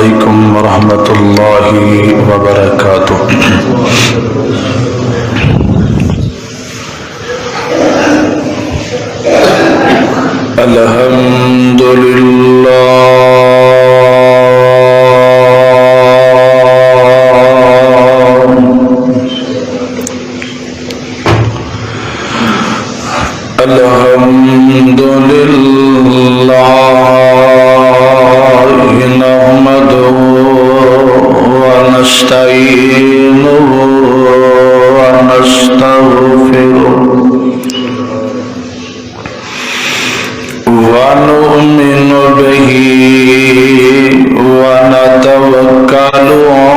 عليكم ورحمة الله وبركاته. الحمد لله الحمد لله نحمده ونستعينه ونستغفره ونؤمن به ونتوكل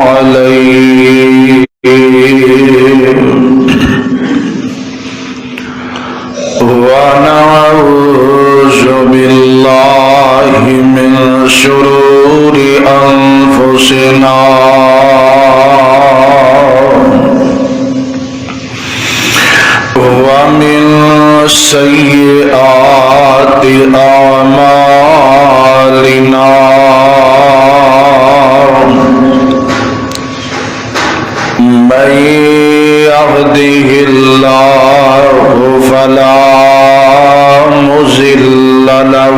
عليه ونعوذ بالله من شرور أنفسنا ومن سيئات أعمالنا من يهده الله فلا مضل له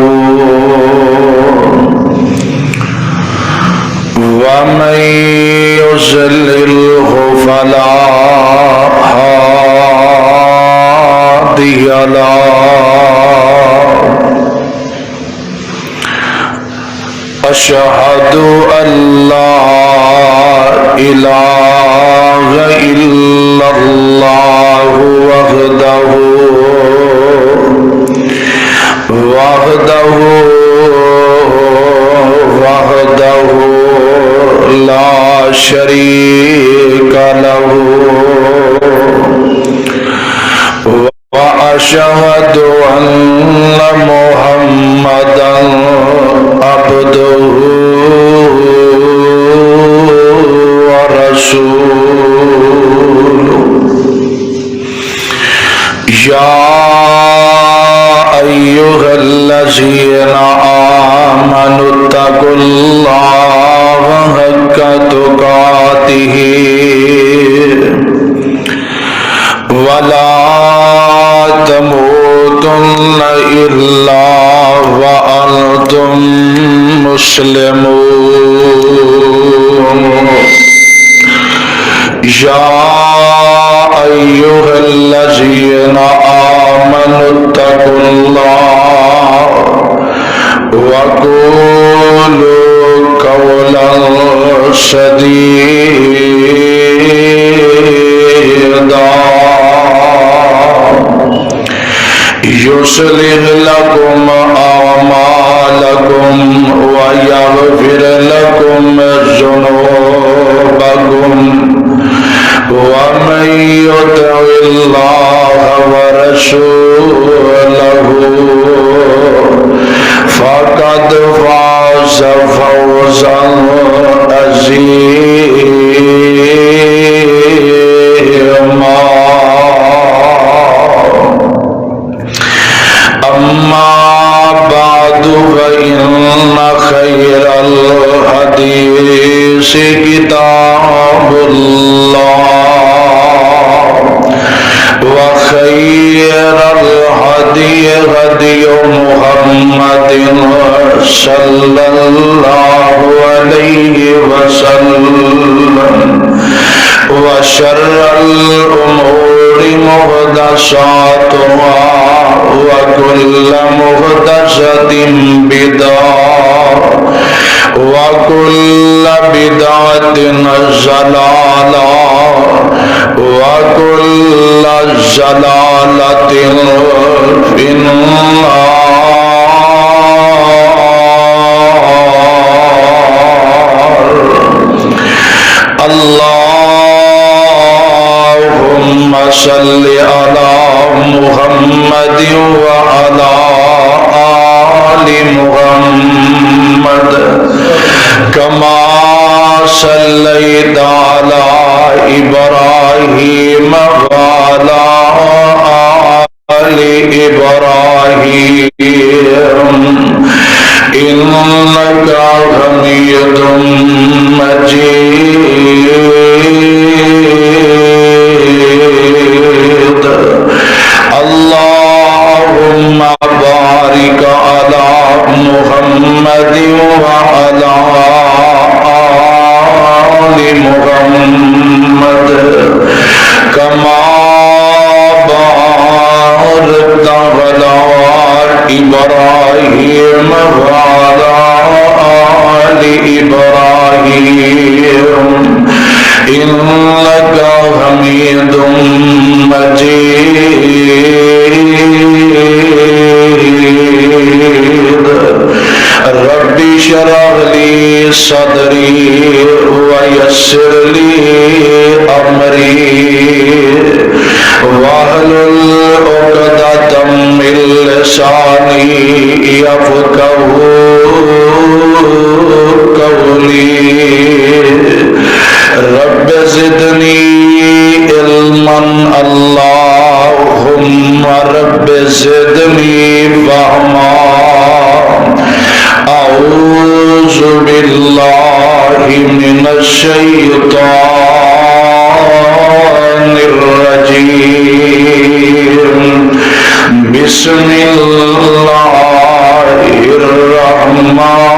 ومن يضلله فلا هادي له أشهد أن لا إله إلا الله وحده لا شريك له وأشهد أن محمدا عبده ورسوله يا أيها الذين آمنوا اتقوا الله حق تقاته ولا تموتن إلا وأنتم مسلمون يا أيها الذين آمنوا اتقوا الله وقولوا قولا سديدا يصلح لكم أعمالكم ويغفر لكم ذنوبكم ومن يطع الله ورسوله فقد فاز فوزا عظيما. أما بعد فإن خير الحديث كتاب الله وخير الهدي هدي محمد صلى الله عليه وسلم وشر الأمور محدثاتها وكل محدثة بدعة وكل بدعة ضلالة وكل ضلالة في النار. اللهم صل على محمد وعلى آل محمد كما صليت على إبراهيم وعلى آل إبراهيم إنك حميد حميد مجيد رب اشرح لي صدري ويسر لي أمري واحلل عقدة من لساني يفقهوا قولي رب زدني علما اللهم رب زدني فهما أعوذ بالله من الشيطان الرجيم بسم الله الرحمن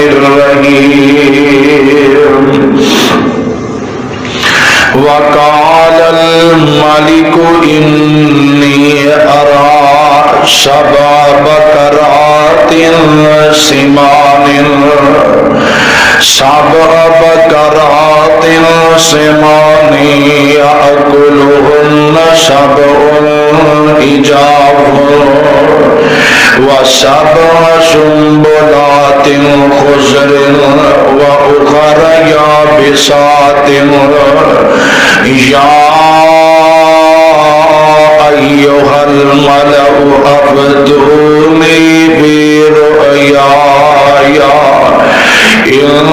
الرحيم وقال الملك إني أرى سبع بقرات سمان يأكلهن سبع عجاف وسبع سنبلات خضر وأخر يابسات يا أيها الملأ أفتوني برؤياي إن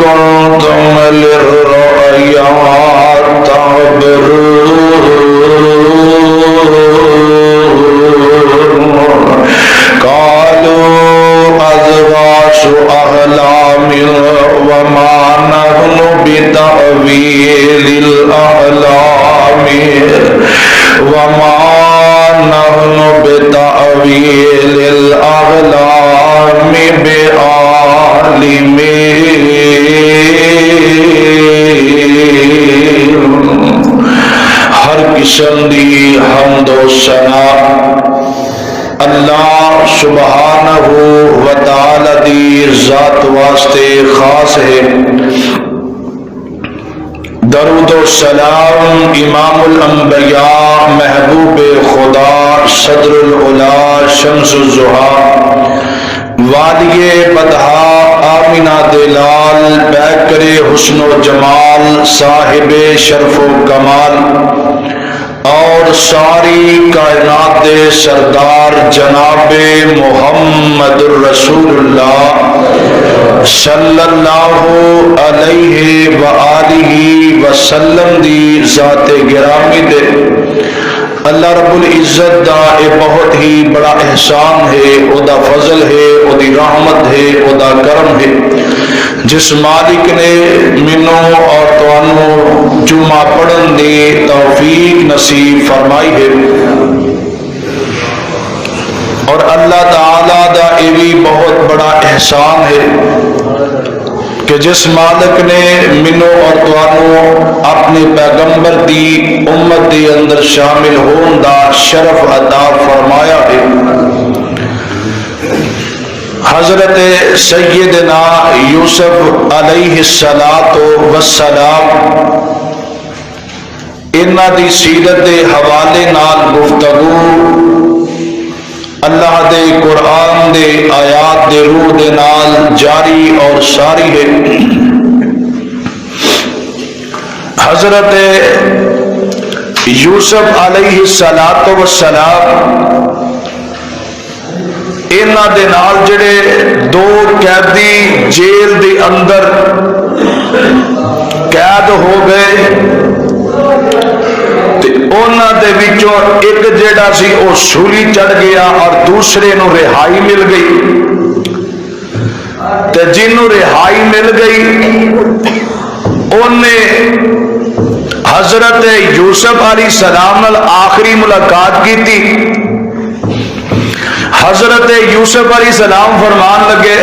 كنتم للرؤيا تعبرون قالوا أضغاث أحلام وما نحن بتأويل الأحلام بعالمين ہر قسم دی حمد و ثنا اللہ سبحانہ و تعالی دی ذات واسطے خاص ہے. درود و سلام امام الانبیاء محبوب خدا صدر العلا شمس الضحیٰ والی بدہا آمینہ دلال بیکر حسن و جمال صاحب شرف و کمال اور ساری کائنات دے سردار جناب محمد الرسول اللہ صلی اللہ علیہ وآلہ وسلم دی ذات گرامی دے اللہ رب العزت دا اے بہت ہی بڑا احسان ہے، او دا فضل ہے، او دی رحمت ہے، او دا کرم ہے جس مالک نے منو اور توانو جمعہ پڑھن دی توفیق نصیب فرمائی ہے. اور اللہ تعالیٰ دا اے بھی بہت بڑا احسان ہے کہ جس مالک نے منو اور توانو اپنے پیغمبر دی امت دی اندر شامل ہون دا شرف عطا فرمایا ہے. حضرت سیدنا یوسف علیہ السلام انہاں دی سیرت دے حوالے نال گفتگو اللہ دے قرآن دے آیات دے روح دے نال جاری اور ساری ہے. حضرت یوسف علیہ السلام انہاں دے نال جڑے دو قیدی جیل دے اندر قید ہو گئے تے انہاں دے وچوں ایک جیڑا سی او سولی چڑھ گیا اور دوسرے نو رہائی مل گئی. تے جنوں رہائی مل گئی انہیں حضرت یوسف علیہ السلام نال آخری ملاقات کی تھی. حضرت یوسف علیہ السلام فرمان لگے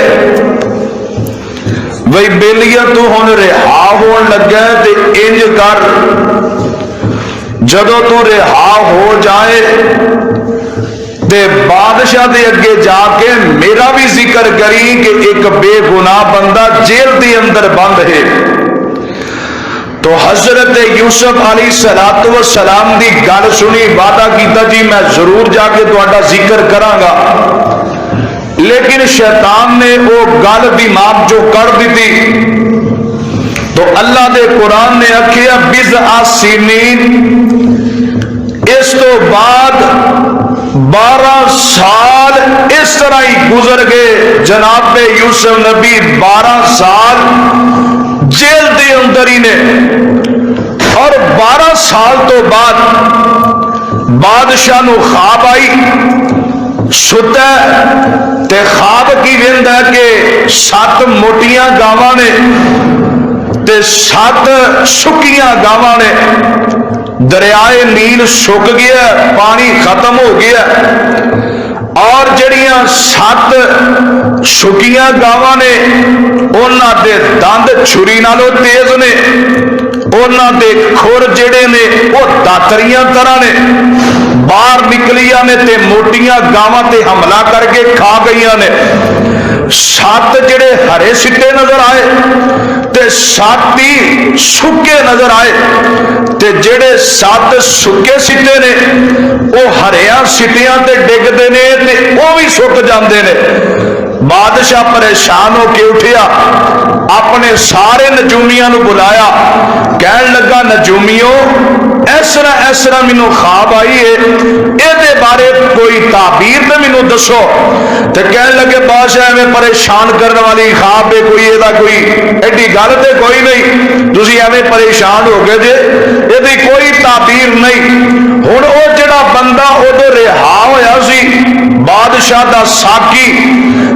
بھئی بیلیا تو ہن رہا ہون لگا تے انج کر جدو تو رہا ہو جائے تے بادشاہ دے اگے جا کے میرا بھی ذکر کری کہ ایک بے گناہ بندہ جیل دے اندر بند ہے. تو تو حضرت یوسف علیہ السلام دی گل سنی، وعدہ کیتا جی میں ضرور جا کے تہاڈا ذکر کراں گا، لیکن شیطان نے وہ گل دماغ جو کر دیتی، تو اللہ دے قرآن نے آکھیا بضع سنین، اس تو بعد 12 سال اس طرح ہی گزر گئے، جناب یوسف نبی 12 سال جیل دے اندر ہی نے، اور 12 سال تو بعد بادشاہ نو خواب آئی، ستا تے خواب کی ویندا ہے کہ 7 موٹیاں گاواں نے تے 7 سکیاں گاواں نے، دریائے نیل سک گیا، پانی ختم ہو گیا، اور جڑیاں 7 سکیاں گاواں نے انہاں دے دند چھری نالوں تیز نے، انہاں دے کھر جڑے نے وہ داتریاں طرح نے، باہر نکلیاں نے تے موٹیاں گاواں تے حملہ کر کے کھا گئیاں نے۔ 7 جڑے ہرے سٹے نظر آئے تے 7 ہی سکے نظر آئے، تے جڑے 7 سکے سٹے نے وہ ہریاں سٹیاں تے ڈگدے نے تے وہ بھی سک جاندے نے۔ بادشاہ پریشان ہو کے اٹھیا، اپنے سارے نجومیاں نو بلایا، کہن لگا نجومیوں اس طرح مینوں خواب آئی ہے، اے دے بارے کوئی تعبیر تے مینوں دسو۔ تے کہن لگے بادشاہ ایویں پریشان کرنے والی خواب ہے کوئی، اے دا کوئی ایڈی گل تے کوئی نہیں، تسی ایویں پریشان ہو گئے جے، اے دی کوئی تعبیر نہیں۔ ہن او جڑا بندہ اودوں رہا ہویا سی بادشاہ دا ساقی،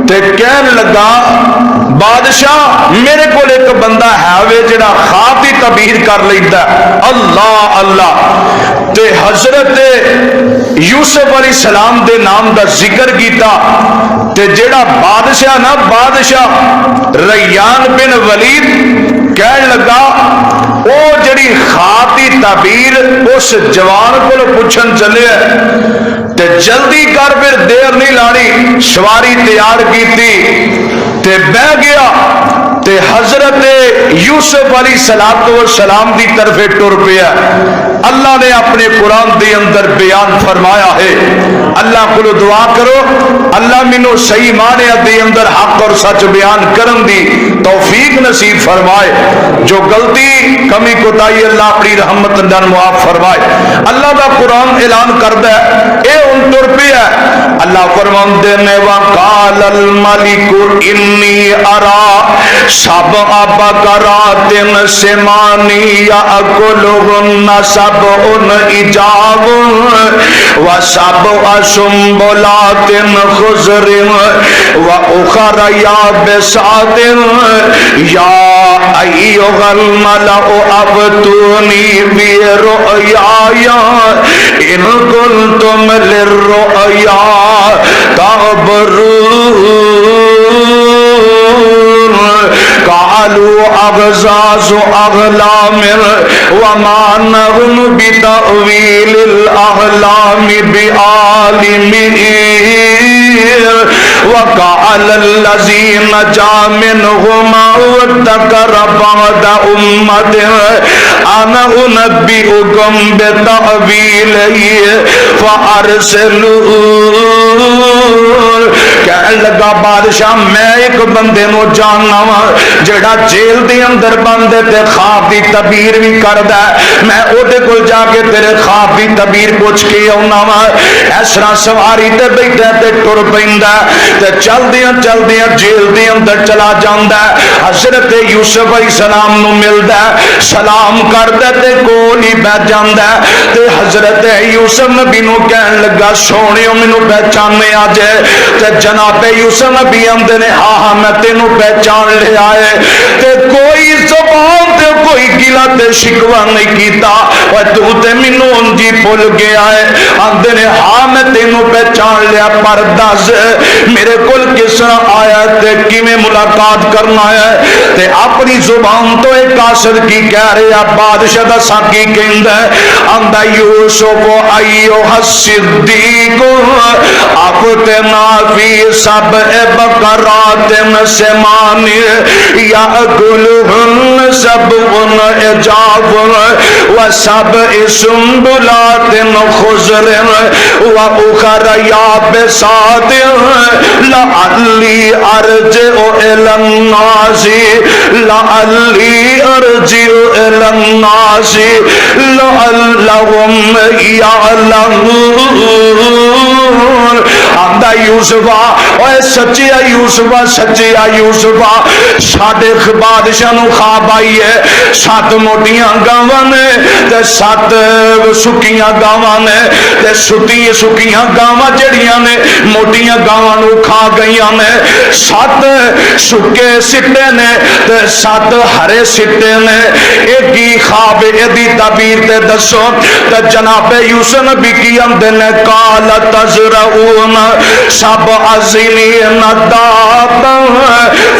تے کہن لگا بادشاہ میرے کو ایک بندہ ہے وے جڑا خواب دی تعبیر کر لیندا ہے۔ اللہ اللہ، تے حضرت یوسف علیہ السلام دے نام دا ذکر کیتا، تے جڑا بادشاہ نا بادشاہ ریان بن ولید کہن لگا او جڑی خواب دی تعبیر اس جوان کو پوچھن چلے، تے جلدی کر پھر دیر نہیں لانی، سواری تیار کیتی تے بہ گیا، تے حضرت یوسف علیہ السلام دی طرف ٹر پیا۔ اللہ نے اپنے قرآن دے اندر بیان فرمایا ہے، اللہ کو دعا کرو اللہ مینوں صحیح معنی دے اندر حق اور سچ بیان کرن دی توفیق نصیب فرمائے، جو غلطی کمی کوتاہی اللہ اپنی رحمت نال معاف فرمائے۔ اللہ دا قرآن اعلان کردا ہے، اے ان ٹر پیا، اللہ فرماندے نے وقال الملک انی ارا سبع بقرات سمان یاکلهن سبع عجاف وسبع سنبلات خضر واخر یابسات یا ایھا الملأ ابتونی برؤیایا ان کنتم للرؤیا تعبرون قالوا اغزاز اغلام وما نحن بتأويل الاحلام بعالمين وقال الذي نجا منهما وادكر بعد امة انا انبئكم بتأويله فارسلون۔ کہنے لگا بادشاہ میں ایک بندے نو جاننا وا جڑا جیل دے اندر بند تے خواب دی تعبیر بھی کردا ہے، میں او دے کول جا کے تیرے خواب دی تعبیر پوچھ کے آਉਣਾ وا۔ اس طرح سواری تے بیٹھا تے ٹر پیندا تے چلدیاں چلدیاں جیل دے اندر چلا جاندا ہے، حضرت یوسف علیہ السلام نو ملدا ہے، سلام کردا تے کول ہی بیٹھ جاندا ہے، تے حضرت یوسف نبی نو کہن لگا سونیو مینوں پہچانے آ جے، تے جناب یوسف نبی آندے نے ہاں ہاں میں تینوں پہچان لیا ہے، تے کوئی زبان تے کوئی گلا تے شکوا نہیں کیتا، اوے تو تے مینوں انجی بھول گیا ہے، آندے نے ہاں میں تینوں پہچان لیا، پر دس میرے کول کس طرح آیا تے کیویں ملاقات کرنا ہے، تے اپنی زبان تو ایک قاصد کی کہہ رہا بادشاہ دا ساقی کہندا ہے، آندا یوسف ایھا الصدیق افتنا فی سبع بقرات سمان یاکلہن سبع إجاب وسبع سنبلات خضر وأخر يابسات لعلي أرجع إلى الناس لعلي أرجع إلى الناس لعلهم يعلمون. آندا یوسفا اوے سچیا یوسفا سچیا یوسفا ساڈے بادشاہ نو خواب آئی ہے 7 موٹیاں گاواں نے تے 7 سکیاں گاواں نے تے سکیاں گاواں جڑیاں نے موٹیاں گاواں نو کھا گئیاں نے 7 سکے سٹے نے تے 7 ہرے سٹے نے ایک ہی خواب ایدی تعبیر تے دسو تے جناب یوسف نبی کی آندے نے قال تزرعون سبع سنین دابا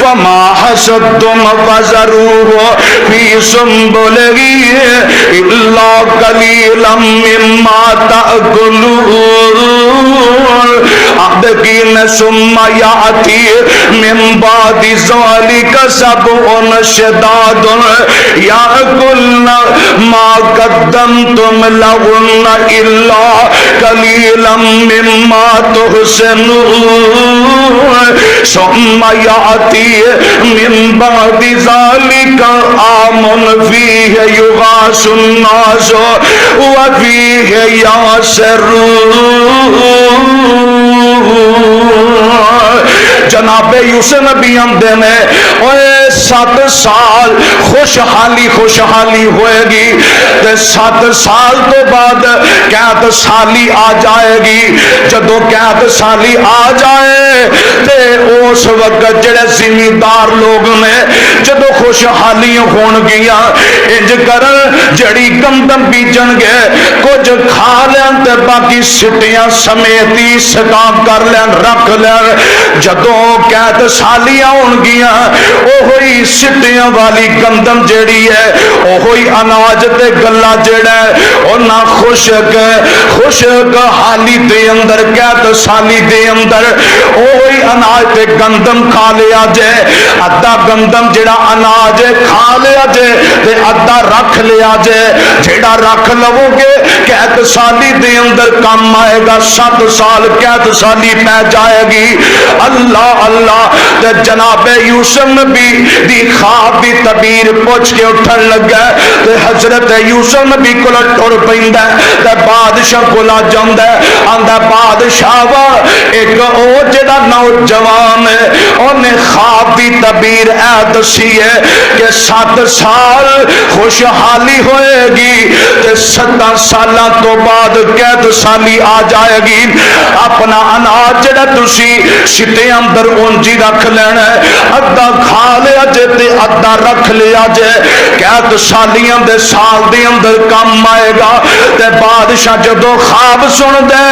فما حصدتم فذروه في سنبله إلا قليلا مما تأكلون. أبدين ثم يأتي من بعد ذلك سبع شداد يأكلن ما قدمتم لهن إلا قليلا مما تحسنون. ثم يأتي من بعد ذلك عام فيه يغاث الناس وفيه يعصرون. جناب یوسف نبی آندے نے اوے 7 سال خوشحالی ہوئے گی تے 7 سال تو بعد قحط سالی آ جائے گی. جدو قحط سالی آ جائے تے اس وقت جڑے زمیندار لوگ نے جدو خوشحالی ہون گیا انج کرن جڑی گندم بیجن گے کچھ کھا لین تے باقی سٹیاں سمیتی سکا کر لین رکھ لین. جدو قحط سالیاں ہون گیا اوہی سٹیاں والی گندم جیڑی ہے اوہی اناج تے گلا جیڑا ہے او نہ خشک حالی دے اندر قحط سالی دے اندر اوہی اناج تے گندم کھا لیا جائے. ادھا گندم جیڑا اناج کھا لیا جائے تے ادھا رکھ لیا جائے. جیڑا رکھ لو گے قحط سالی دے اندر کام آئے گا. 7 سال قحط سالی پہ جائے گی. اللہ اللہ تے جناب یوسف نبی دی خواب دی تعبیر پوچھ کے اٹھن لگا تے حضرت یوسف نبی کو ٹر پیندا تے بادشاہ کو لا جاندا آندا بادشاہ وا ایک او جڑا نوجوان ہے اونے خواب دی تعبیر اے دسی ہے کہ 7 سال خوشحالی ہوئے گی تے 7 سالاں تو بعد قحط سالی آ جائے گی. اپنا اناج جڑا تسی سٹے اندر اونجی رکھ لینا ہے ادھا کھا لیا جے تے ادھا رکھ لیا جے. قحط سالیاں دے سال دے اندر کم آئے گا. تے بادشاہ جدو خواب سن دے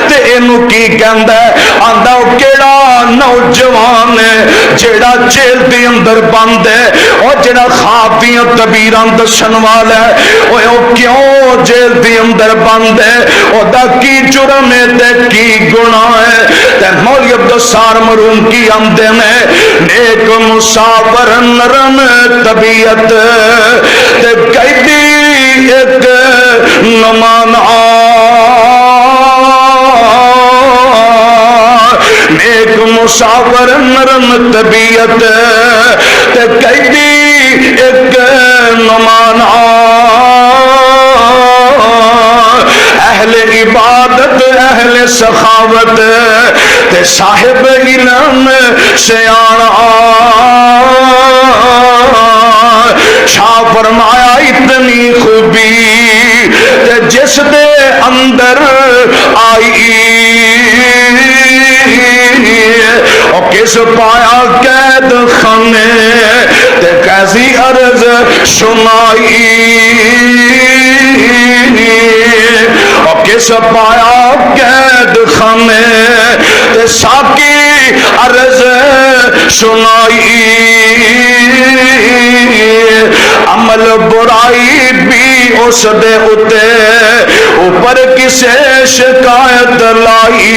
تے اینو کی کہندا ہے آندا او کیڑا نوجوان ہے جیڑا جیل دے اندر بند ہے او جیڑا خواب دیاں تعبیراں دسن والا ہے او کیوں جیل دے اندر بند ہے او دا کی جرم ہے تے کی گناہ ہے. تے مولوی عبدالستار مرحوم کی آمدے میں نیک مسافر نرم طبیعت تے قیدی ایک نمانا نیک مسافر نرم طبیعت تے قیدی ایک نمانا اہل عبادت اہل سخاوت تے صاحب علم سیانا. شاہ فرمایا اتنی خوبی تے جس دے اندر آئی او کس پایا قید خانے تے کیسی عرض سنائی او کس پایا قید خانے تے ساکی عرض سنائی. عمل برائی بھی اس دے اتے اوپر کسے شکایت لائی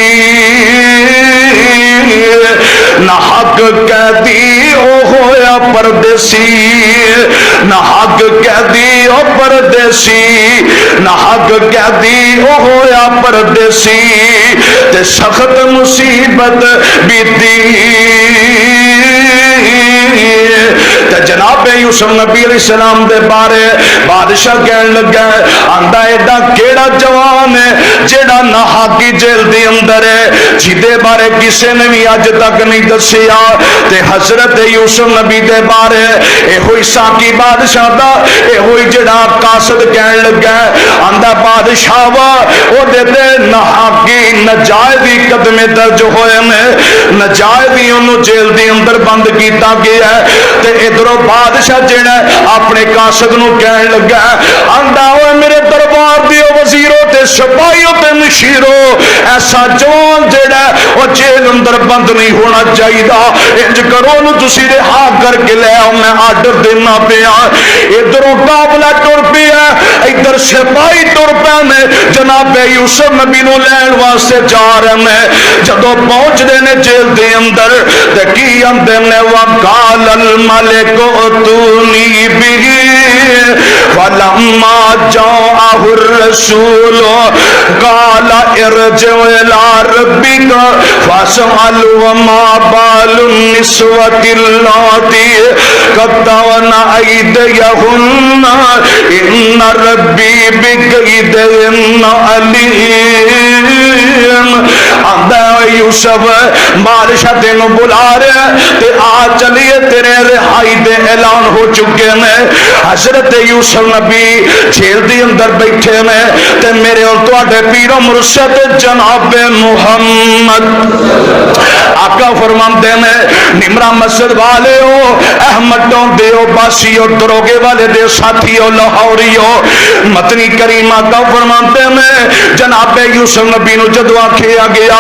نہ حق قیدی او ہویا پردیسی نہ حق قیدی او پردیسی نہ حق قیدی او ہویا پردیسی تے سخت مصیبت بیتی تے جناب یوسف نبی علیہ السلام دے بارے بادشاہ کہن لگا آندا ایڈا کیڑا جوان ہے جیڑا ناحقی جیل دے اندر ہے جدے بارے کسے نے بھی اج تک نہیں دسیا تے حضرت یوسف نبی دے بارے اے ہوئی ساکی بادشاہ دا اے ہوئی جڑا قاصد کہن لگا آندا بادشاہ وا او دے تے ناحقی ناجائزی قدمے درج ہوئے نے ناجائزی انہوں جیل دے اندر بند کیتا گیا ہے تے ادھروں بادشاہ جڑا اپنے قاصد نو کہن لگا آندا اوے میرے دربار دیو وزیروں تے سپاہیوں تے مشیروں ایسا جوان جڑا او جیل اندر بند نہیں ہونا چاہیے انج کرو نو تسی رہا کر کے لے آؤ میں آرڈر دینا پیا ادھروں قافلہ ٹر پیا ادھر سپاہی ٹر پیا میں جناب یوسف نبی نو لین واسطے جا رہے ہیں جدو پہنچ دے نے جیل دے اندر تے کی اندر نے وقال الملک اتونی بھی فلما جاءه الرسول قال ارجع الى ربك فاسأل وما بال النسوة اللاتي قطعن أيديهن إن ربي بكيدهن عليم آندا یوسف بادشاہ تینوں بلا رہے تے آ چلیے تیرے رہائی دے اعلان ہو چکے ہیں حضرت یوسف نبی جیل دی اندر بیٹھے نے تے میرے اور تواڈے پیر و مرشد جناب محمد آقا فرماندے نے نمرا مسجد والے ہو احمدوں دیو باسیو دروگے والے دے ساتھیو لاہوریو متنی کریم آقا فرماندے نے جناب یوسف نبی نو جدو آکھیا گیا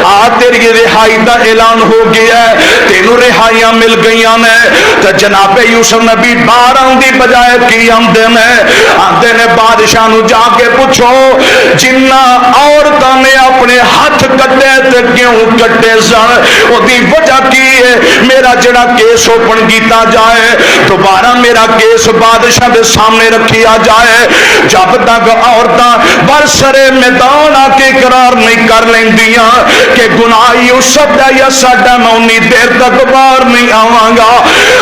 آ تیری رہائی دا اعلان ہو گیا ہے تینوں رہائیاں مل گئیاں نے تے جناب یوسف نبی باہر آن دی بجائے کی آندے نے بادشاہ نو جا کے پوچھو جنہ عورتاں نے اپنے ہاتھ کٹے تے کیوں کٹے سن او دی وجہ کی ہے میرا جڑا کیس اوپن کیتا جائے دوبارہ میرا کیس بادشاہ دے سامنے رکھیا جائے جب تک عورتاں برسرے میدان آ کے اقرار نہیں کر لیندیاں کہ گناہ یوسف دا یا ساڈا میں انی دیر تک باہر نہیں آواں گا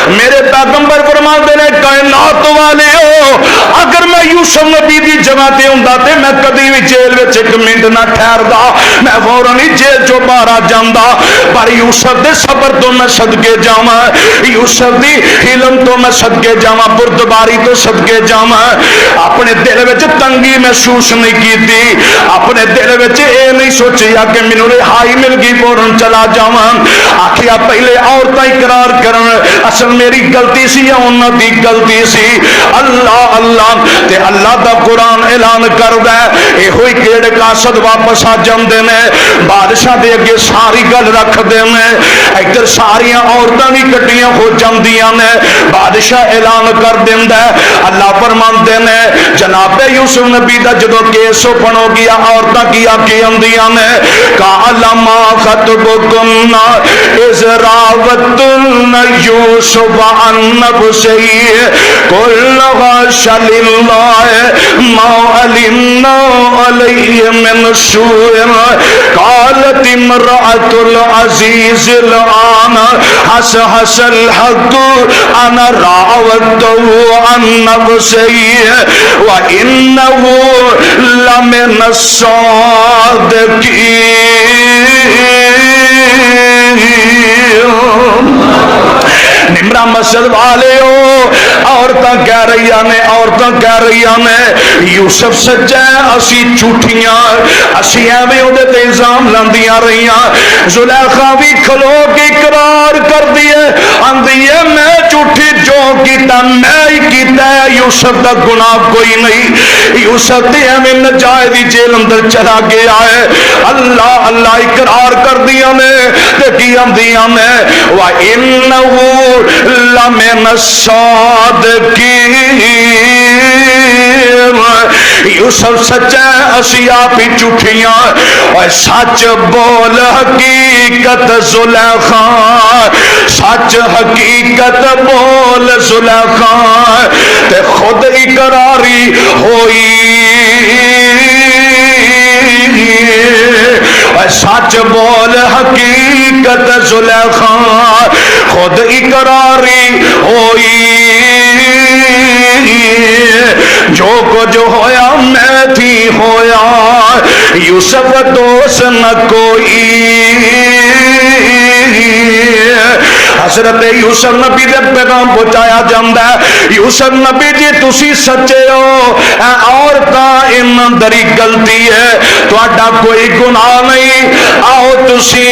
میرے پیغمبر فرماندے نے کائنات والے ہو اگر میں یوسف نبی دی جگہ تے ہوندا تے میں کدی بھی جیل وچ ایک منٹ نہ ٹھہردا میں فوراً ہی جیل چوں باہر آ جاندا پر یوسف دے صبر تو میں صدقے جاواں یوسف دی حلم تو میں صدقے جاواں بردباری تو صدقے جاواں اپنے دل وچ تنگی محسوس نہیں کیتی اپنے دل وچ اے نہیں سوچیا کہ مینوں رہائی مل گئی فوراً چلا جاواں آکھیا پہلے عورتاں اقرار کرن اصل میری غلطی سی یا انہاں دی غلطی سی اللہ اللہ تے اللہ دا قرآن اعلان کردا ہے اے ہوئی کیڑے قاصد واپس آ جاندے نے بادشاہ دے اگے ساری گل رکھ دے نے ادھر ساریاں عورتاں بھی کٹیاں ہو جاندیاں نے بادشاہ اعلان کر دیندا ہے اللہ فرماندے نے جناب یوسف نبی دا جدو کیس اوپن ہو گیا عورتاں کی آکھی اندیاں نے قال ما خطبکن اذ راوتن یوسف عن نفسه قل غش لله ما علمنا عليه من سوء قالت امرأة العزيز الآن حس الحق أنا راودته عن نفسه وإنه لمن الصادقين نمرا مسجد والے ہو عورتاں کہہ رہی نے عورتاں کہہ رہی نے یوسف سچا ہے اسی جھوٹیاں اسی ایویں اودے تے الزام لاندیاں رہیاں زلیخا بھی کھلو کے اقرار کر دیے آندی ہے میں جھوٹی جو کیتا میں ہی کیتا ہے یوسف دا گناہ کوئی نہیں یوسف تے ایویں ناجائز جیل اندر چلا گیا ہے اللہ اللہ اقرار کر دیا نے تے کی آندیاں نے وَإِنَّهُ لَمِنَ الصَّادِقِينَ یوسف سچا اسی آپ ہی جھوٹیاں اور سچ بول حقیقت زلیخا سچ حقیقت بول زلیخا تے خود اقراری ہوئی سچ بول حقیقت زلیخا خود اقراری ہوئی جو کچھ ہویا میں تھی ہویا یوسف دوست نہ کوئی حضرت یوسف نبی دے پیغام پہنچایا جاندا ہے یوسف نبی جی تسی سچے ہو عورتاں اندر ہی غلطی ہے تہاڈا کوئی گناہ نہیں آؤ تسی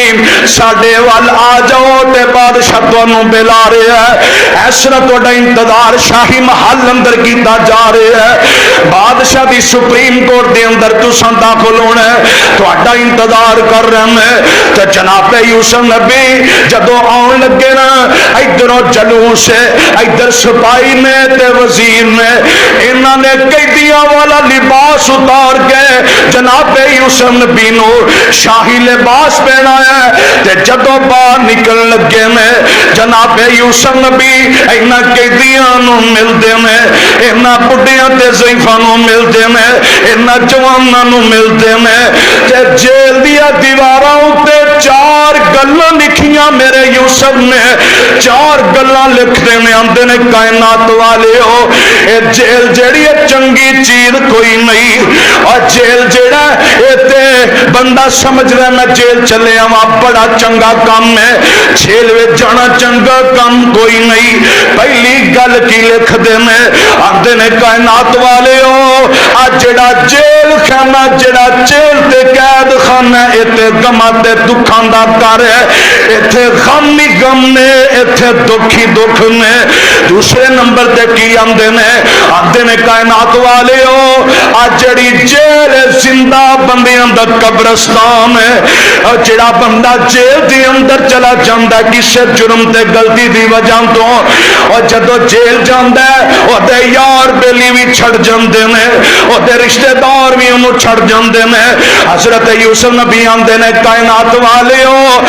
ساڈے وال آ جاؤ تے بادشاہ تانوں بلا رہا ہے اس طرح تہاڈا انتظار شاہی محل اندر کیتا جا رہا ہے بادشاہ دی سپریم کورٹ دے اندر تساں داخل ہونا ہے تہاڈا انتظار کر رہے ہیں تے جناب یوسف نبی جدوں آن لگے نا ادھروں جلوس ہے ادھر سپاہی نے تے وزیر نے انہاں نے قیدیاں والا لباس اتار کے جناب یوسف نبی نو شاہی لباس پہنایا تے جدوں باہر نکل لگے میں جناب یوسف نبی انہاں قیدیاں نو ملدے میں انہاں بڈھیاں تے ضعیفاں نو ملدے میں انہاں جواناں نو ملدے میں تے جیل دیا دیواراں تے چار گلاں لکھیاں میرے یوسف نے چار گلاں لکھتے میں آندے نے کائنات والے ہو اے جیل جیڑی ہے چنگی چیز کوئی نہیں اور جیل جیڑا اے تے بندہ سمجھ رہا میں جیل چلے آواں بڑا چنگا کام ہے جیل وچ جانا چنگا کام کوئی نہیں پہلی گل کی لکھ دے میں آندے نے کائنات والے ہو آ جیڑا جیل خانہ جیڑا جیل تے قید خانہ اے تے غماں تے دکھاں دا گھر ہے ایتھے غم ہی غم نے ایتھے دکھ ہی دکھ نے دوسرے نمبر تے کی آندے نے کائنات والے ہو آج جڑی جیل زندہ بندیاں دا قبرستان ہے اور جڑا بندہ جیل دی اندر چلا جاندا کسے جرم تے غلطی دی وجہ تو اور جدو جیل جاندا ہے او دے یار بیلی بھی چھڑ جاندے نے او دے رشتہ دار بھی انہوں چھڑ جاندے نے حضرت یوسف نبی آندے نے کائنات والے ہو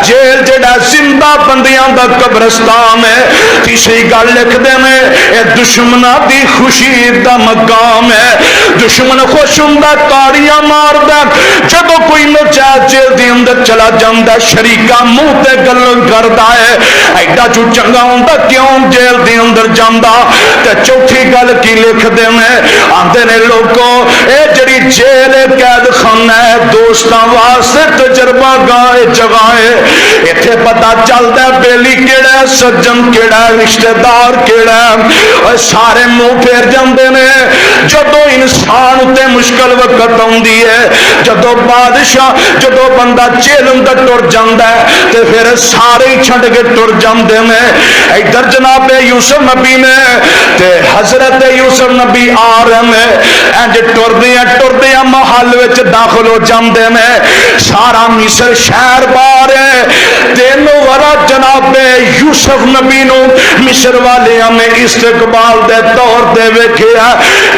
جیل جڑا زندہ بندیاں دا قبرستان ہے تیسری گل لکھ دے میں اے دشمناں دی خوشی دا مقام ہے دشمن خوش ہوندا تاڑیاں ماردا جدوں کوئی نجات جیل دی اندر چلا جاندا شریکا منہ تے گلاں کردا ہے ایڈا جو چنگا ہوندا کیوں جیل دی اندر جاندا تے چوتھی گل کی لکھ دے میں آندے نے لوگوں اے جڑی جیل قید خانہ ہے دوستاں واسطے تجربہ گاہ جگہ ہے ایتھے پتہ چلدا بیلی کیڑا ہے سجن کیڑا ہے رشتہ دار کیڑا ہے اور سارے منہ پھیر جاندے نے جدوں انسان تے مشکل وقت آندی ہے جدوں بادشاہ جدوں بندہ جیل اندر ٹر جاندا ہے تے پھر سارے ہی چھڈ کے ٹر جاندے نے ادھر جناب یوسف نبی نے تے حضرت یوسف نبی آ رہے ہیں انج ٹردیاں محل وچ داخل ہو جاندے نے سارا مصر شہر باہر ہے تینوں ورا جناب یوسف نبی نو مصر والیاں نے استقبال دے طور دے ویکھیا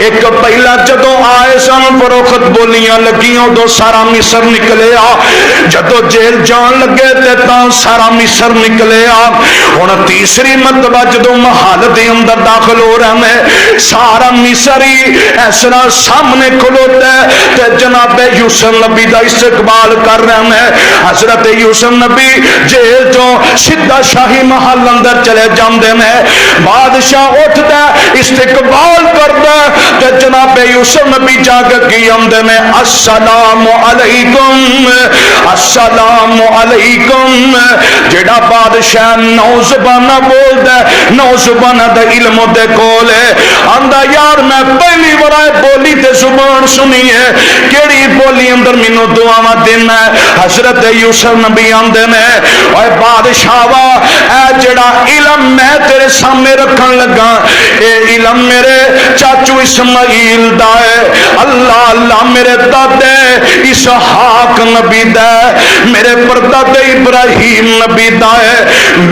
ایک پہلا جدوں آئے سن فروخت بولیاں لگیاں دو سارا مصر نکلیا جدوں جیل جان لگے تے تاں سارا مصر نکلیا ہن تیسری مرتبہ جدوں محل دے اندر داخل ہو رہے ہیں سارا مصر ہی اس طرح سامنے کھلوتا ہے تے جناب یوسف نبی دا استقبال کر رہے ہیں حضرت یوسف نبی جیل جو سیدھا شاہی محل اندر چلے جاندے نے بادشاہ اٹھدا استقبال کردا تے جناب یوسف نبی جا کے کی آندے نے السلام علیکم السلام علیکم جڑا بادشاہ نو زبانہ بولدا نو زبانہ دا علم دے کول ہے آندا یار میں پہلی بار بولی تے زبان سنی ہے کیڑی بولی اندر مینوں دعاواں دینا ہے حضرت یوسف نبی آندے نے اوے بادشاہ وا اے جڑا علم میں تیرے تیرے سامنے رکھن لگا اے علم میرے چاچو اسماعیل دا ہے، اللہ اللہ میرے دادے اسحاق نبی دا ہے، میرے پردادے ابراہیم نبی دا ہے،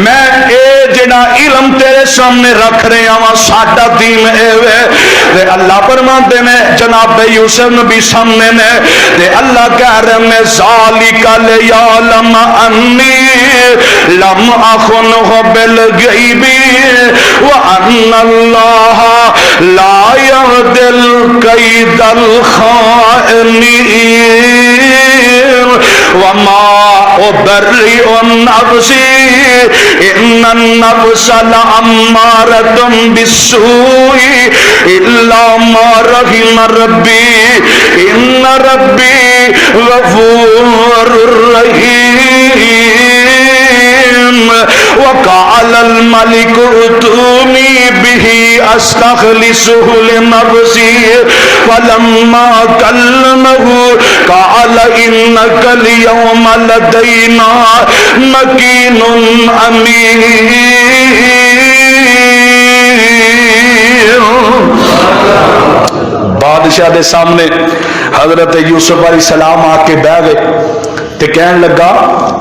میں اے جڑا علم تیرے سامنے رکھ رہے ہاں ساڈا دین اے وے۔ تے اللہ فرماندے نے جناب یوسف نبی سامنے نے تے اللہ کہہ رہے ہیں ذالک لیعلم انی لم اخنہ بالغیب وان اللہ لا یهدی الکید الخائنین وما ابرئ نفسی ان النفس لامارۃ بالسوء الا ما رحم ربی ان ربی غفور رحیم۔ وقال الملك ائتوني به استخلصه لنفسي فلما كلمه قال انك اليوم لدينا مكين امين۔ بادشاہ دے سامنے حضرت یوسف علیہ السلام آ کے بہ گئے تے کہن لگا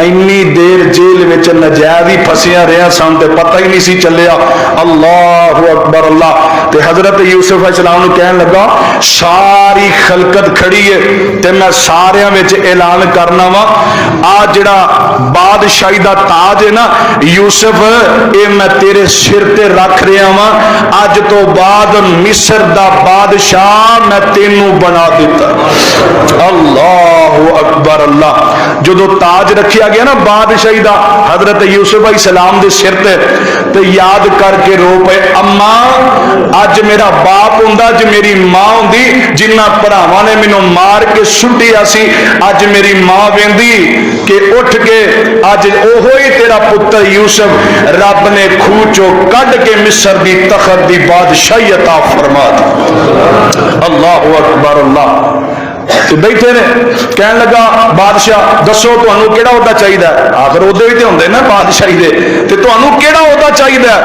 اینی دیر جیل وچ نجائز ہی پھسیاں رہیا سن تے پتہ ہی نہیں سی چلیا۔ اللہ اکبر اللہ۔ تے حضرت یوسف علیہ السلام نو کہن لگا ساری خلقت کھڑی ہے تے میں ساریاں وچ اعلان کرنا وا آ جڑا بادشاہی دا تاج ہے نا یوسف اے میں تیرے سر تے رکھ رہا وا، اج تو بعد مصر دا بادشاہ میں تینوں بنا دیتا۔ اللہ اکبر اللہ۔ جدو تاج رکھیا گیا نا بادشاہی دا حضرت یوسف علیہ السلام دے سر تے تے یاد کر کے رو پے اما اج میرا باپ ہوندا اج میری ماں ہوندی جنہ بھراواں نے مینوں مار کے سٹیا سی، اج میری ماں ویندی کہ اٹھ کے اج اوہی تیرا پتر یوسف رب نے کھوہ چوں کڈ کے مصر دی تخت دی بادشاہی عطا فرما دی۔ اللہ اکبر اللہ۔ تو بیٹھے نے کہن لگا بادشاہ دسو تانوں کیڑا عہدہ چاہیے، آخر عہدے بھی تے ہوندے نا بادشاہی دے، تے تانوں کیڑا عہدہ چاہیے؟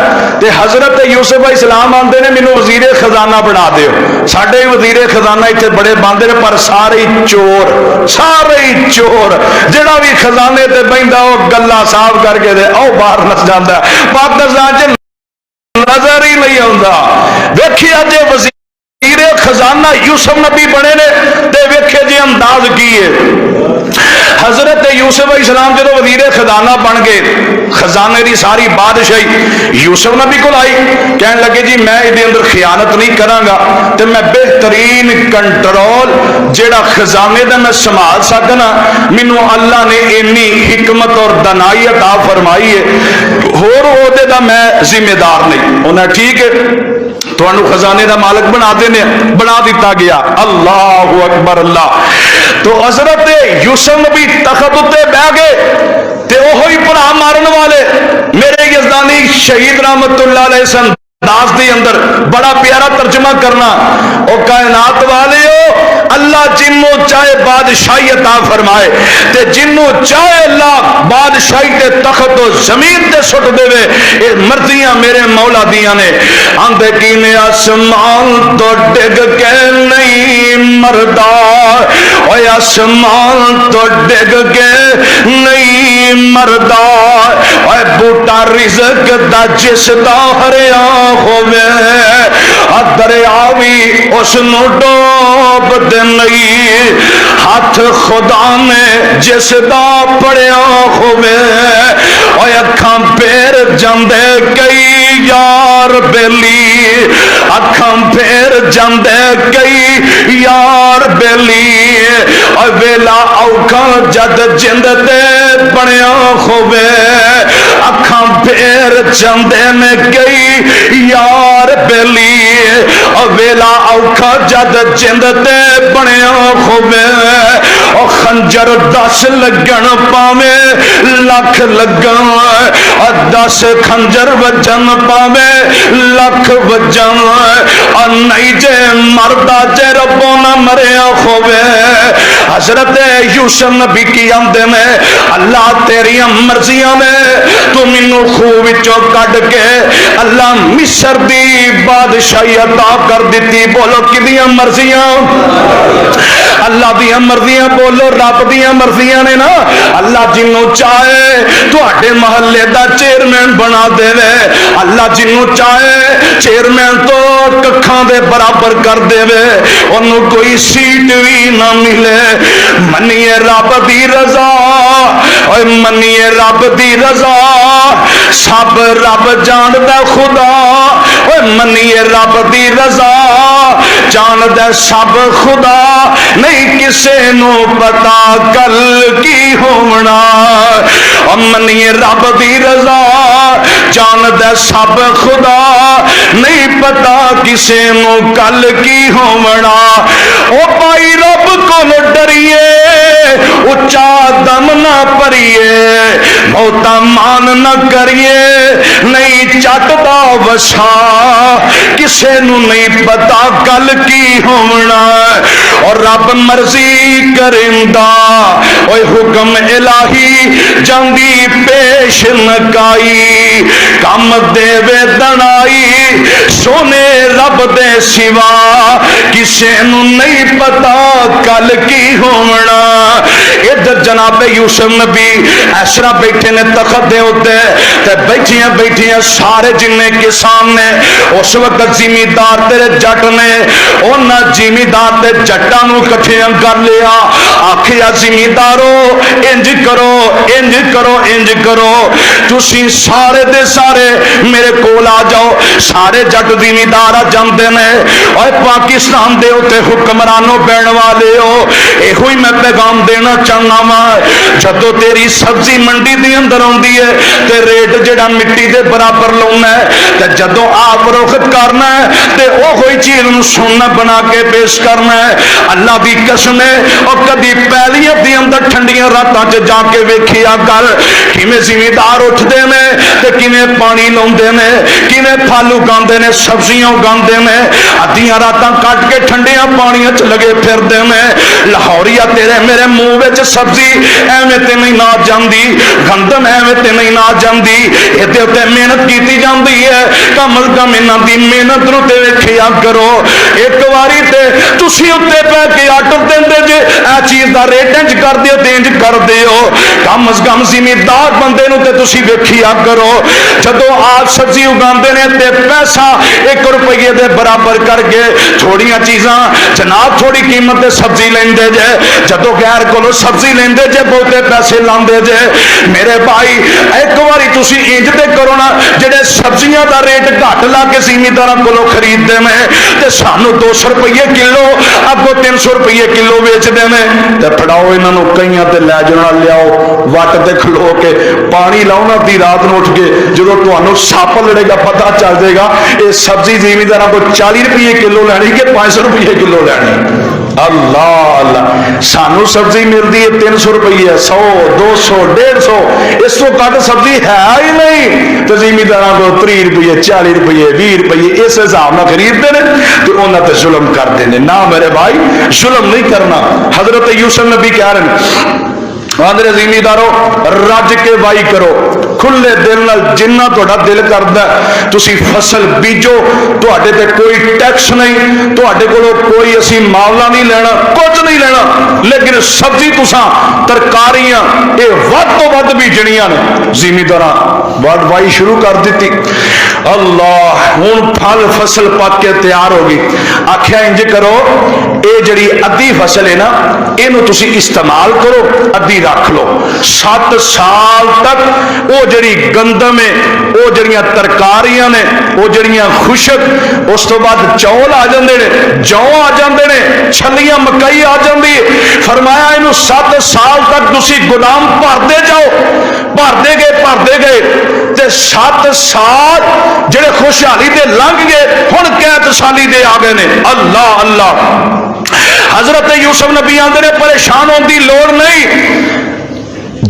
تے حضرت یوسف علیہ السلام آندے نے مینوں وزیر خزانہ بنا دیو۔ ساڈے وزیر خزانہ ایتھے بڑے باندے نے پر سارے چور، سارے چور، جڑا بھی خزانے تے بہندا او گلا صاف کر کے دے او باہر نس جاندا، پاکستان چ نظر ہی نہیں آوندا۔ ویکھیا جے وزیر خزانہ یوسف نبی بنے نے تے ویکھے جی انداز کی ہے۔ حضرت یوسف علیہ السلام جدو وزیر خزانہ بن گئے خزانے دی ساری بادشاہی یوسف نبی کو آئی، کہنے لگے جی میں یہ اندر خیانت نہیں کراں گا تے میں بہترین کنٹرول جیڑا خزانے دا میں سنبھال سکنا، مینوں اللہ نے اینی حکمت اور دانائی عطا فرمائی ہے، ہور عہدے دا میں ذمہ دار نہیں۔ انہیں ٹھیک ہے تھانوں خزانے دا مالک بنا دینے، بنا دیتا گیا۔ اللہ اکبر اللہ۔ تو حضرت یوسف نبی تخت اتے بہ گئے تے اوہی بھرا مارن والے میرے یزدانی شہید رحمت اللہ علیہ السلام انداز دے اندر بڑا پیارا ترجمہ کرنا، او کائنات والے ہو اللہ جنوں چاہے بادشاہی عطا فرمائے تے جنوں چاہے اللہ بادشاہی تے تخت و زمین تے سٹ دے وے، اے مرضیاں میرے مولا دیاں نے۔ آندے کی نے آسمان تو ڈگ کے نہیں مردا، اوے آسمان تو ڈگ کے نہیں مردا، اوے بوٹا رزق دا جس دا ہریا ہووے دریا بھی اس نو ڈوب دے نہیں، ہاتھ خدا نے جس دا پڑیا ہووے اوے اکھاں پھیر جاندے کئی یار بیلی، اکھاں پھیر جاندے کئی یار بیلی، اوے ویلا اوکھا جد جند تے بنیا ہووے اکھاں پھیر جاندے نے کئی یار بیلی، ویلا اوکھا جد جند تے بنیا ہووے او خنجر 10 لگن پاویں لکھ لگن، 10 خنجر وجن پاویں لکھ وجن اور نہیں جے مردہ جے ربوں نہ مریا ہوئے. حضرت یوسف نبی کی آندے میں اللہ تیری مرضیاں نے تو مینوں خوہ وچوں کڈ کے اللہ مصر دی بادشاہی عطا کر دیتی. بولو کدیاں مرضیاں؟ اللہ دیاں مرضیاں. بولو رب دیاں مرضیاں نے نا. اللہ جنوں چاہے تواڈے محلے دا چیئرمین بنا دے وے. اللہ جنوں چاہے چیئرمین تو ککھاں دے برابر کر دے وے. انہوں کوئی سیٹ بھی نہ ملے. منیے رب دی رضا, اوے منیے رب دی رضا. سب رب جاندا خدا, اوے منیے رب دی رضا. جاندا سب خدا, نہیں کسے نو پتا کل کی ہونا. او منیے رب دی رضا. جاندا سب خدا, نہیں پتا کسے نو کل کی ہونا. او بھائی رب کو ڈریے, اچا دم نہ پریے, موتا مان نہ کریے. نہیں چٹدا وسا, کسے نو نہیں پتا کل کی ہونا. اور رب مرضی کرندا, اوے حکم الہی جاندی پیش نکائی. کم دے وے دنائی سونے رب دے سوا, کسے نو نہیں پتا کل کی ہونا. ادھر جناب یوسف نبی اس طرح بیٹھے نے تخت دے ہوتے تے بیٹھیاں بیٹھیاں سارے جننے کے سامنے. اس وقت زمیندار تیرے جٹ نے انہاں زمیندار تے جٹاں نو کٹھیاں کر لیا. آکھیا زمیندارو انج کرو انج کرو انج کرو, تسی سارے دے سارے میرے کول آ جاؤ. سارے جٹ زمیندار آ جاندے نے. اور پاکستان دے اوتے حکمرانوں بین والے ہو, اے ہوئی میں پیغام دینا چاہنا وا. جدو تیری سبزی منڈی دے اندر آندی ہے تے ریٹ جڑا مٹی دے برابر لاؤنا ہے, تے جدو آپ روخت کرنا ہے تے او ہوئی چیز نو سونا بنا کے پیش کرنا ہے. اللہ دی قسم ہے, اور کدی پیلیاں دی اندر ٹھنڈیاں راتاں چ جا کے ویکھیا کر کیویں زمیندار اٹھدے نے تے کیویں پانی لاؤندے نے, کیویں پھل اگاندے نے, سبزیاں اگاندے نے. ادیاں راتاں کٹ کے ٹھنڈیاں پانیاں چ لگے پھردے نے. لاہوریا تیرے میرے منہ وچ سبزی ایویں تے نہیں نہ جاندی, گندم ایویں تے نہیں نہ جاندی. ایدے تے محنت کیتی جاندی ہے. کم از کم انہاں دی محنت نو تے ویکھیا کرو. ایک واری تے تسی اُتے پے کے آٹو دیندے جے اے چیز دا ریٹ انج کر دیو تے انج کر دیو. کم از کم زمیندار بندے نو تے تسی ویکھیا کرو. جدو آپ سبزی اگاندے نے تے پیسہ 1 روپیے دے برابر کر کے تھوڑیاں چیزاں جناب تھوڑی قیمت تے سبزی لیندے جے. جدو غیر کولو سبزی لیندے جے بہتے پیسے لاندے جے. میرے بھائی ایک واری تسی انج تے کرو نا, جڑے سبزیاں دا ریٹ گھٹ لا کے زمینداراں کولو خرید دے میں تے سانو 200 روپیے کلو اگوں 300 روپیے کلو ویچ دے میں. تے پھڑاؤ انہاں نو کئیاں تے لے جانا لیاؤ وٹ تے کھلو کے پانی لاؤ نا دی رات نو اٹھ کے جدو تانوں سپ لڑے گا پتہ چل جائے گا اے سبزی زمینداراں کو 40 روپیے کلو لینی کہ 500 روپیے کلو لینی. اللہ اللہ, سانو سبزی ملتی ہے 300 روپیے, 100 200 150, اس کو کٹ سبزی ہے ہی نہیں. تو زمینداراں کو 30 روپیے 40 روپیے 20 روپیے اس حساب نہ خریدتے ہیں تو انہاں تے ظلم کرتے ہیں. نہ میرے بھائی ظلم نہیں کرنا. حضرت یوسف نبی کہہ رہے ہیں آدھے زمیندارو رج کے وائی کرو کھلے دل نال, جنہ تہاڈا دل کردا تسی فصل بیجو, تہاڈے تے کوئی ٹیکس نہیں, تہاڈے کولوں کوئی اسی معاملہ نہیں لینا, کچھ نہیں لینا. لیکن سبزی تساں ترکاریاں اے ود تو ود بیجنیاں نے. زمینداراں وڈ وائی شروع کر دیتی. اللہ ہن پھل فصل پک کے تیار ہو گئی. آکھیا انج کرو اے جڑی ادھی فصل ہے نا اینو تسی استعمال کرو, ادھی رکھ لو. 7 سال تک وہ جڑی گندم ہے, وہ جڑیاں ترکاریاں نے, وہ جڑیاں خشک, اس تو بعد چول آ جاندے نے, جو آ جاندے نے, چھلیاں مکئی آ جاندی. فرمایا اینو 7 سال تک تسی گودام بھردے جاؤ, بھردے گئے تے 7 سال جڑے خوشحالی دے لنگ گئے, ہن قحط سالی دے آ گئے نے. اللہ اللہ. حضرت یوسف نبی آندے نے پریشان ہون دی لوڑ نہیں,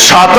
7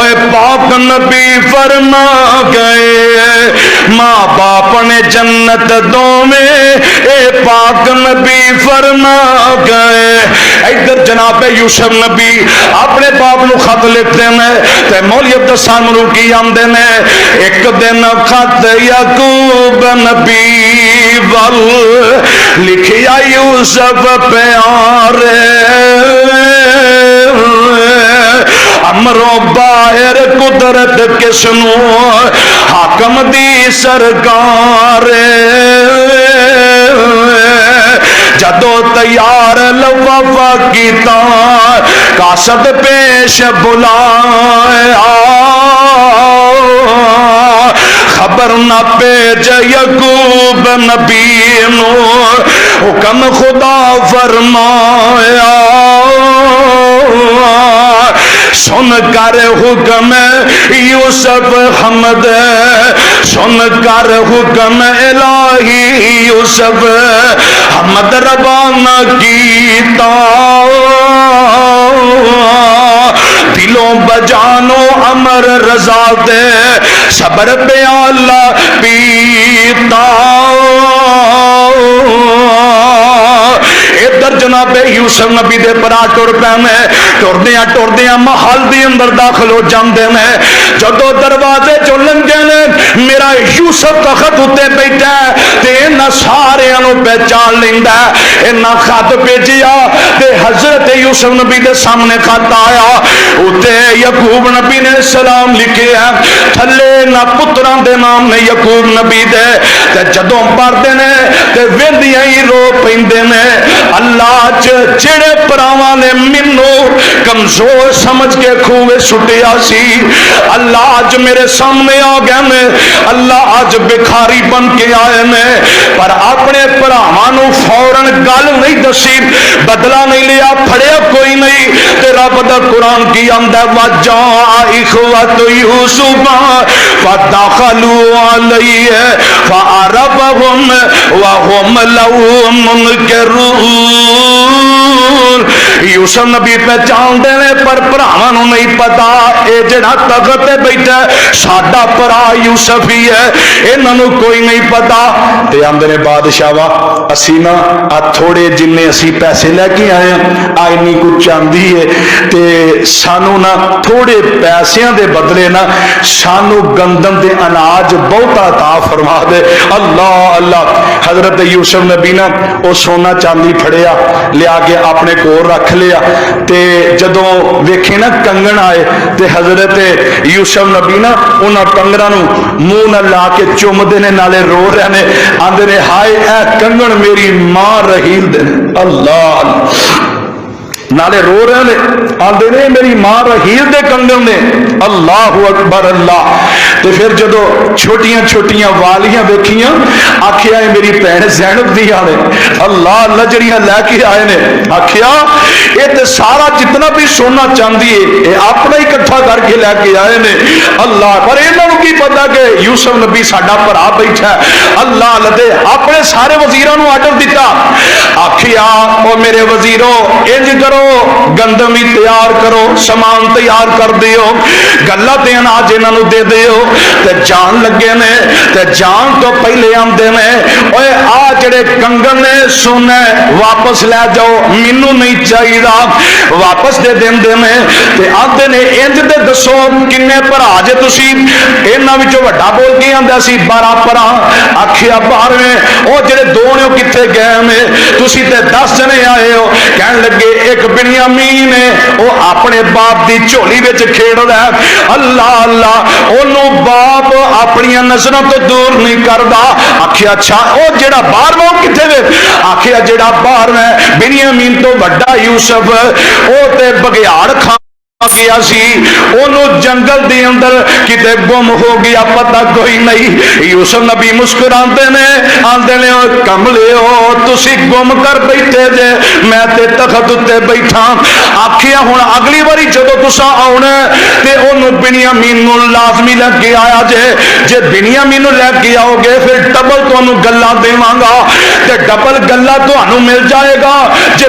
اے پاک نبی فرما گئے ماں باپ نے جنت دو میں اے پاک نبی فرما گئے. ادھر جناب یوسف نبی اپنے باپ نو خط لکھتے ہیں تے مولوی عبدالسلام ملوکی آمدے نے ایک دن خط یعقوب نبی ول لکھیا یوسف پیارے امروں باہر قدرت کسنو حاکم دی سرکار جدو تیار لفافہ کیتا قاصد پیش بلایا خبر نہ پیج یعقوب نبی نو حکم خدا فرمایا سن کر حکم یوسف حمد سن کر حکم الہی یوسف حمد روانہ کیتا دلوں بجانو امر رضا دے صبر پیالہ پیتا. ادھر جناب یوسف نبی دے پرا ٹر پے ٹردیاں ٹردیاں محل دی اندر داخل ہو جاندے نے جدو دروازے چو لنگے نے میرا یوسف تخت اتے بیٹھا تے انہاں ساریاں نو پہچان لیندا انہاں خط بھیجیا تے حضرت یوسف نبی دے سامنے خط آیا اتے یعقوب نبی نے سلام لکھیا تھلے نہ پتراں دے نام نے یعقوب نبی دے تے جدوں پڑھدے نے تے ویندیاں ہی رو پیندے نے اللہ جڑے پراواں نے مینوں کمزور سمجھ کے کھوے سٹیا سی اللہ اج میرے سامنے آ گئے نے اللہ اج بکھاری بن کے آئے نے پر اپنے پراواں نو فوراً گل نہیں دسی بدلہ نہیں لیا پھڑیا کوئی نہیں تے رب دا قرآن کی آندا وجاء اخوۃ یوسف فدخلوا علیہ فعرفهم وهم له منکرون. یوسف نبی پہچان دے پر بھراواں نو نہیں پتا اے جڑا تخت تے بیٹھا ساڈا بھرا یوسف ہی ہے انہاں نو کوئی نہیں پتا تے آندے نے بادشاہ وا اسی نا تھوڑے جننے اسی پیسے لے کے آئے ہیں آئینی کو چاندی ہے تے سانو نا تھوڑے پیسیاں دے بدلے نا سانو گندم دے اناج بہتا عطا فرما دے. اللہ اللہ. حضرت یوسف نبی نا او سونا چاندی پھڑیا لیا کے اپنے کول رکھ لیا تے جدوں ویکھے نا کنگن آئے تے حضرت یوسف نبی نا انہاں کنگراں نو منہ نہ لا کے چومدے نے نالے رو رہے نے آندے نے ہائے اے کنگن میری ماں رحیل دے. اللہ نالے رو رہے نے آندے نے میری ماں رحیل دے کنگن نے. اللہ اکبر. اللہ. تو پھر جدو چھوٹیاں چھوٹیاں والیاں دیکھیاں آکھیا ہے میری بہن زینب دی آنے اللہ لجڑیاں لے کے آئے نے آکھیا یہ تے سارا جتنا بھی سونا چاندی ہے یہ اپنا ہی اکٹھا کر کے لے کے آئے نے. اللہ پر انہاں نوں کی پتا کہ یوسف نبی ساڈا بھرا بیٹھا ہے. اللہ لدے اپنے سارے وزیراں نوں آرڈر دیتا آکھیا او میرے وزیرو انج کرو گندم ہی تیار کرو سامان تیار کر دیو گلا تے اناج انہاں نوں دے دیو تے جان لگے نے تے جان تو پہلے آندے نے اوے آ جڑے کنگن نے سونے واپس لے جاؤ مینوں نہیں چاہیے واپس دے دیندے نے تے آندے نے انج تے دسو کنے بھرا جے تسی انہاں وچوں وڈا بول کے آندا سی 12 بھرا آکھیا 12ویں او جڑے دو نے کتے گئے نے تسی تے 10 جنے آئے ہو کہن لگے ایک بنیامین ہے او اپنے باپ دی جھولی وچ کھیڑدا ہے. اللہ اللہ اونوں باپ اپنی نظروں تو دور نہیں کردا. آکھیا اچھا او جڑا 12واں کتے وے آکھیا جڑا 12واں بنیامین تو بڑا یوسف او تے بگیاڑ کھا گیا سی انہوں جنگل دے اندر کتے گم ہو گیا پتہ کوئی نہیں. یوسف نبی مسکراندے نے آندے نے کملے ہو تسی گم کر بیٹھے جے میں تے تخت تے بیٹھا. آکھیا ہن اگلی باری جدوں تساں آونا تے اونوں بنیامین نوں لازمی لے کے آیا جے بنیامین نوں لے کے آؤ گے پھر ڈبل تانوں گلاں دیواں گا تے ڈبل گلا تانوں مل جائے گا. جے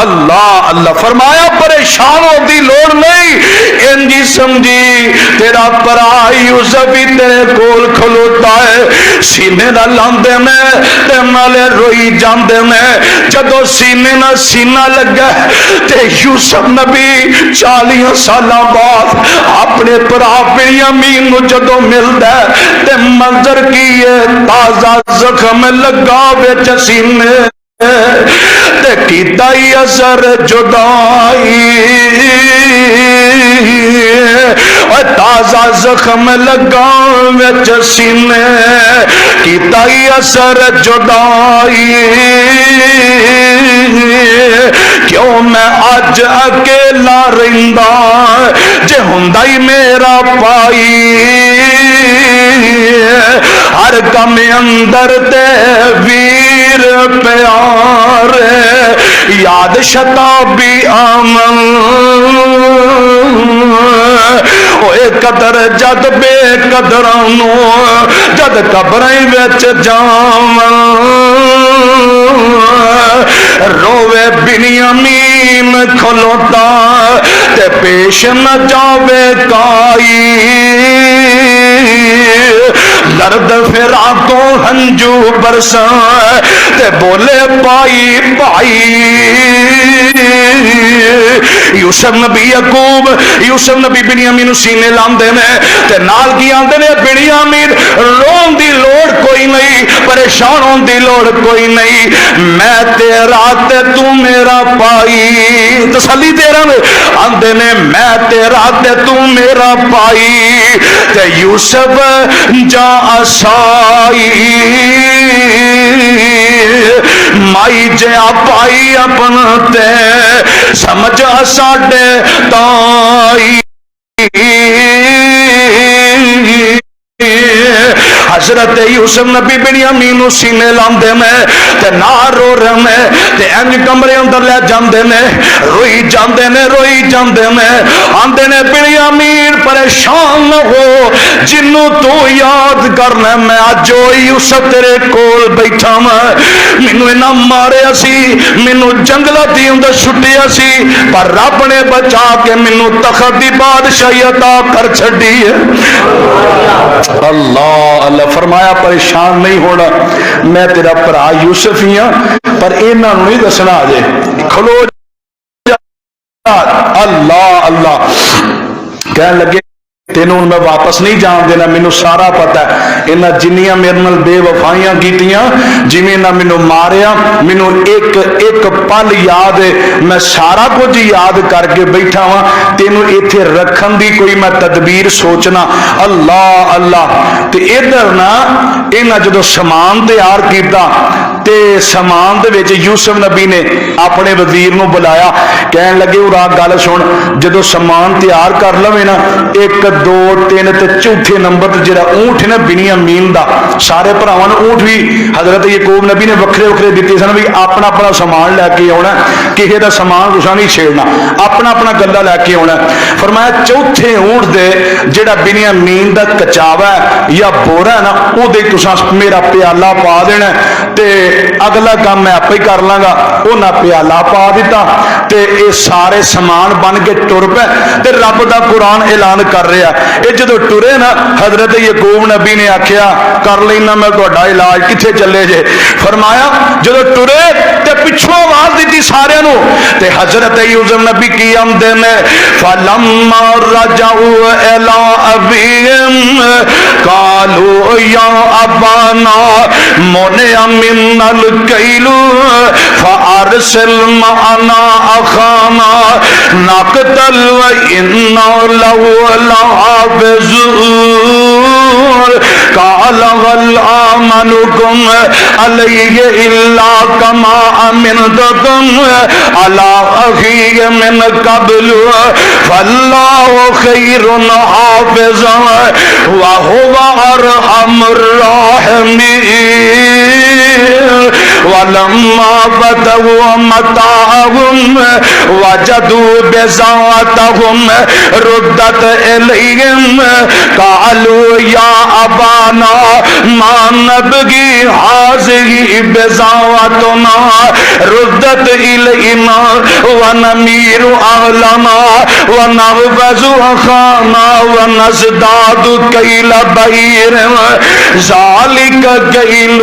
اللہ اللہ فرمایا پریشان ہوتی لوڑ نہیں، انجی سمجھی تیرا پرا یوسف بھی تیرے کول کھلوتا ہے، سینے نہ لاندے میں تے نالے روئی جاندے میں، جدو سینے نہ سینہ لگا تے یوسف نبی 40 سالہ بعد اپنے پرا بنیامین نو جدو ملدا ہے تے منظر کی تازہ زخم لگا وچ سینے تے کیتا ہی اثر جدائی، اور تازہ زخم لگا وچ سینے کیتا ہی اثر جدائی، کیوں میں اج اکیلا رہندا جے ہوندا ہی میرا پائی، ہر کم اندر تے ویر پیار یاد شتابی آمن، اوے قدر جد بے قدرانو جد قبریں وچ جاون، روے بنیامین کھلوتا تے پیش نہ جاوے کائی، درد فراقوں ہنجو برساں تے بولے پائی پائی، یوسف نبی یعقوب یوسف نبی بنیامین سینے لاندے نے تے نال کی آندے نے بنیامین رون دی لوڑ کوئی نہیں، پریشان ہون دی لوڑ کوئی نہیں، میں تیرا تے تو میرا پائی، تسلی تیرا میں آندے نے میں تیرا تے تو میرا پائی، تے یوسف جا آسائی مائی جے پائی اپنا تے سمجھ ساڈے تائی، حضرت یوسف نبی بنیامین سینے لاندے میں تے نہ رو رہے میں تے انج کمرے اندر لے جاندے نے، روئی جاندے نے روئی جاندے نے، آندے نے بنیامین پریشان نہ ہو، جنوں تو یاد کرنا میں اج یوسف تیرے کول بیٹھا میں، مینوں انہاں ماریا سی، مینوں جنگلاں دی اندر سٹیا سی، پر رب نے بچا کے مینوں تخت دی بادشاہی عطا کر چھڈی ہے، اللہ اللہ فرمایا پریشان نہیں ہونا، میں تیرا پرا یوسف ہی ہاں، پر انہاں نوں نہیں دسنا اجے، کھلو جا اللہ اللہ کہنے لگے تینوں میں واپس نہیں جان دینا، مینوں سارا پتہ ہے انہاں جنیاں میرے نال بے وفائیاں کیتیاں، جویں نہ مینوں ماریا، مینوں ایک ایک پل یاد ہے، میں سارا کچھ یاد کر کے بیٹھا ہاں، تینوں ایتھے رکھن دی کوئی میں تدبیر سوچنا، اللہ اللہ تے ادھر نا انہاں جدوں سامان تیار کیتا تے سامان دے وچ یوسف نبی نے اپنے وزیر نو بلایا، کہن لگے اورا گل سن، جدوں سامان تیار کر لوے نا 1 2 3 تے چوتھے نمبر تے جڑا اونٹ ہے نا بنیامین دا، سارے بھراواں نوں اونٹ بھی حضرت یعقوب نبی نے وکھرے وکھرے دتے سن بھی اپنا اپنا سامان لے کے آنا، کسی دا سامان تساں نہیں چھیڑنا، اپنا اپنا گلا لے کے آنا، فرمایا چوتھے اونٹ دے جڑا بنیامین دا کچاوا ہے یا بورا ہے نا او دے تساں میرا پیالہ پا دینا تے اگلا کام میں آپ ہی کر لاں گا، انہاں پیالہ پا دیتا تے اے سارے سامان بن کے ٹر پے تے رب دا قرآن اعلان کر رہا، اے جدو ٹرے نا حضرت یعقوب نبی نے آکھیا کر لینا میں تہاڈا علاج، کتھے چلے جے، فرمایا جدو ٹرے تے پچھوں آواز دیتی سارے نو تے حضرت یوسف نبی کی آمدے نے فلما رجعوا الی ابیہم قالوا یا ابانا منع منا الکیل فارسل معنا اخانا نقتل وانا له لحافظون قال هل آمنكم عليه الا كما امنتكم على اخيه من قبل فالله خير حافظا وهو ارحم الراحمين ولما فتحوا متاعهم وجدوا بضاعتهم ردت إليهم قالوا يا أبانا ما نبغي هذه بضاعتنا ردت إلينا ونمير أهلنا ونغفز أخانا ونزداد كيل بعير ذلك كيل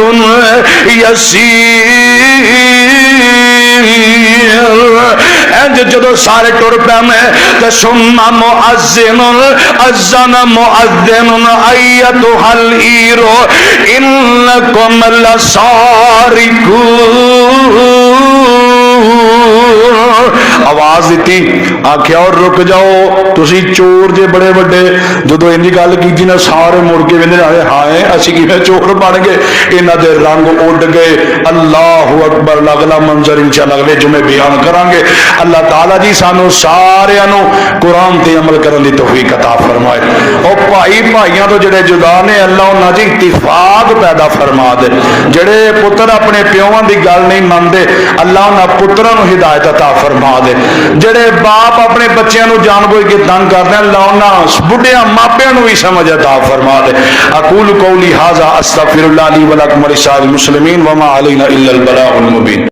جدو سارے ٹر پہ میں تو سننا مؤذن اذن مؤذن ایتھا العیر انکم لسارقون آواز دیتی آکھیا اور رک جاؤ تسی چور جے بڑے بڑے جدو انہی گل کی نا سارے مڑ کے ویندے آئے ہائے اسی کیویں چور بن گئے انہاں دے رنگ اڈ گئے اللہ اکبر اگلا منظر انشاءاللہ اگلے جمعے بیان کریں گے اللہ تعالیٰ جی سانو سارے قرآن تے عمل کرنے دی توفیق عطا فرمائے اور بھائی بھائیاں تو جڑے جدا نے اللہ انہاں دی اتفاق پیدا فرما دے جڑے پتر اپنے پیواں دی گل نہیں مانتے اللہ انہاں پتراں نو ہدایت عطا فرما دے جڑے باپ اپنے بچیاں نو جان بوجھ کے تنگ کرتے ہیں اللہ انہاں بڈھیاں ماپیاں نو بھی سمجھ عطا فرما دے اقول قولی ھذا استغفر اللہ لی ولکم ولسائر المسلمین وما علینا الا البلاغ المبین